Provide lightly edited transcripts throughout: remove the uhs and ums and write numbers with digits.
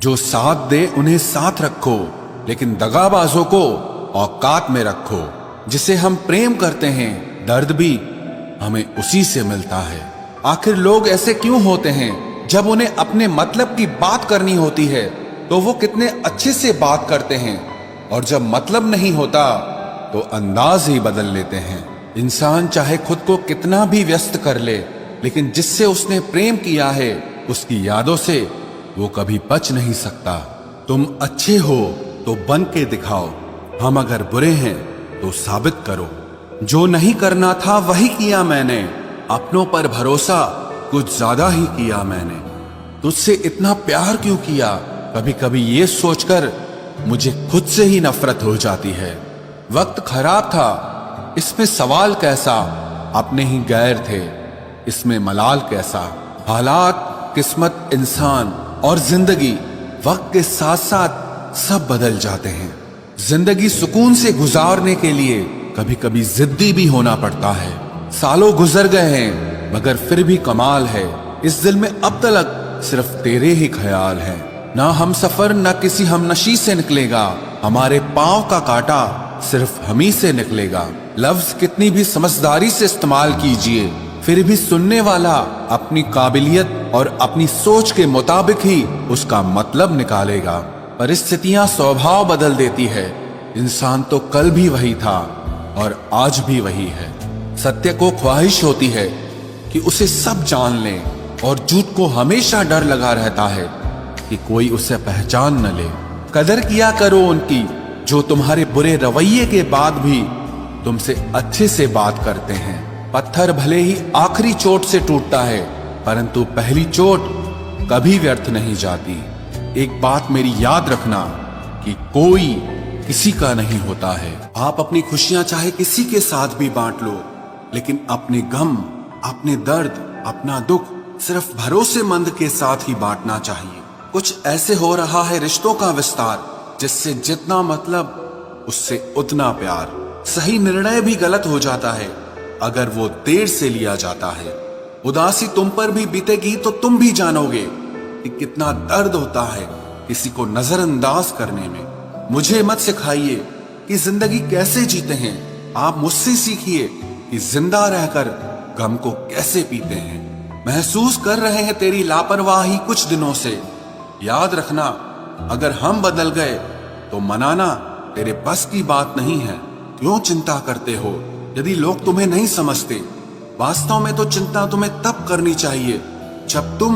जो साथ दे उन्हें साथ रखो, लेकिन दगाबाजों को औकात में रखो। जिसे हम प्रेम करते हैं दर्द भी हमें उसी से मिलता है। आखिर लोग ऐसे क्यों होते हैं? जब उन्हें अपने मतलब की बात करनी होती है तो वो कितने अच्छे से बात करते हैं, और जब मतलब नहीं होता तो अंदाज ही बदल लेते हैं। इंसान चाहे खुद को कितना भी व्यस्त कर ले, लेकिन जिससे उसने प्रेम किया है उसकी यादों से वो कभी बच नहीं सकता। तुम अच्छे हो तो बन के दिखाओ, हम अगर बुरे हैं तो साबित करो। जो नहीं करना था वही किया मैंने, अपनों पर भरोसा कुछ ज्यादा ही किया मैंने। तुझसे इतना प्यार क्यों किया, कभी कभी ये सोचकर मुझे खुद से ही नफरत हो जाती है। वक्त खराब था, इसमें सवाल कैसा, अपने ही गैर थे, इसमें मलाल कैसा। हालात, किस्मत, इंसान और जिंदगी वक्त के साथ साथ सब बदल जाते हैं। जिंदगी सुकून से गुजारने के लिए कभी कभी जिद्दी भी होना पड़ता है। सालों गुजर गए हैं मगर फिर भी कमाल है, इस दिल में अब तक सिर्फ तेरे ही ख्याल है। ना हम सफर ना किसी हमनशी से निकलेगा, हमारे पांव का कांटा सिर्फ हम ही से निकलेगा। लफ्ज कितनी भी समझदारी से इस्तेमाल कीजिए, फिर भी सुनने वाला अपनी काबिलियत और अपनी सोच के मुताबिक ही उसका मतलब निकालेगा। परिस्थितियां स्वभाव बदल देती है, इंसान तो कल भी वही था और आज भी वही है। सत्य को ख्वाहिश होती है कि उसे सब जान ले, और झूठ को हमेशा डर लगा रहता है कि कोई उसे पहचान न ले। कदर किया करो उनकी जो तुम्हारे बुरे रवैये के बाद भी तुमसे अच्छे से बात करते हैं। पत्थर भले ही आखिरी चोट से टूटता है, परंतु पहली चोट कभी व्यर्थ नहीं जाती। एक बात मेरी याद रखना कि कोई किसी का नहीं होता है। आप अपनी खुशियां चाहे किसी के साथ भी बांट लो, लेकिन अपने गम, अपने दर्द, अपना दुख सिर्फ भरोसेमंद के साथ ही बांटना चाहिए। कुछ ऐसे हो रहा है रिश्तों का विस्तार, जिससे जितना मतलब उससे उतना प्यार। सही निर्णय भी गलत हो जाता है अगर वो देर से लिया जाता है। उदासी तुम पर भी बीतेगी तो तुम भी जानोगे कि कितना दर्द होता है किसी को नजरअंदाज करने में। मुझे मत सिखाइए कि जिंदगी कैसे जीते हैं, आप मुझसे सीखिए कि जिंदा रहकर गम को कैसे पीते हैं। महसूस कर रहे हैं तेरी लापरवाही कुछ दिनों से, याद रखना अगर हम बदल गए तो मनाना तेरे बस की बात नहीं है। क्यों चिंता करते हो यदि लोग तुम्हें नहीं समझते? वास्तव में तो चिंता तुम्हें तब करनी चाहिए जब तुम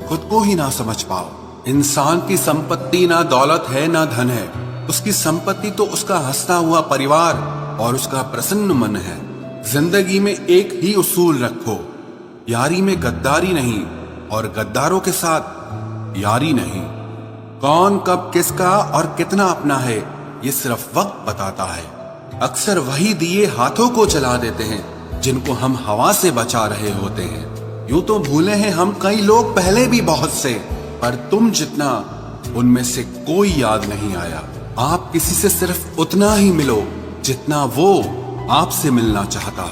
खुद को ही ना समझ पाओ। इंसान की संपत्ति ना दौलत है ना धन है, उसकी संपत्ति तो उसका हंसता हुआ परिवार और उसका प्रसन्न मन है। जिंदगी में एक ही उसूल रखो, यारी में गद्दारी नहीं और गद्दारों के साथ यारी नहीं। कौन कब किसका और कितना अपना है ये सिर्फ वक्त बताता है। अक्सर वही दिए हाथों को जला देते हैं जिनको हम हवा से बचा रहे होते हैं। यूं तो भूले हैं हम कई लोग पहले भी बहुत से, पर तुम जितना उनमें से कोई याद नहीं आया। आप किसी से सिर्फ उतना ही मिलो जितना वो आपसे मिलना चाहता।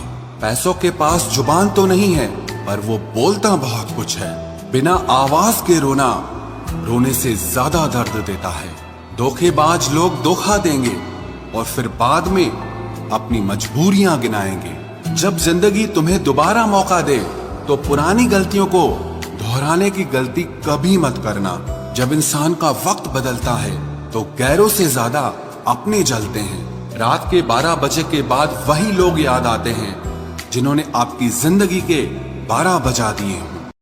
पैसों के पास जुबान तो नहीं है, पर वो बोलता बहुत कुछ है। बिना आवाज के रोना रोने से ज्यादा दर्द देता है। धोखेबाज लोग धोखा देंगे और फिर बाद में अपनी मजबूरियां गिनाएंगे। जब जिंदगी तुम्हें दोबारा मौका दे तो पुरानी गलतियों को दोहराने की गलती कभी मत करना। जब इंसान का वक्त बदलता है तो गैरों से ज्यादा अपने जलते हैं। रात के 12 बजे के बाद वही लोग याद आते हैं जिन्होंने आपकी जिंदगी के 12 बजा दिए।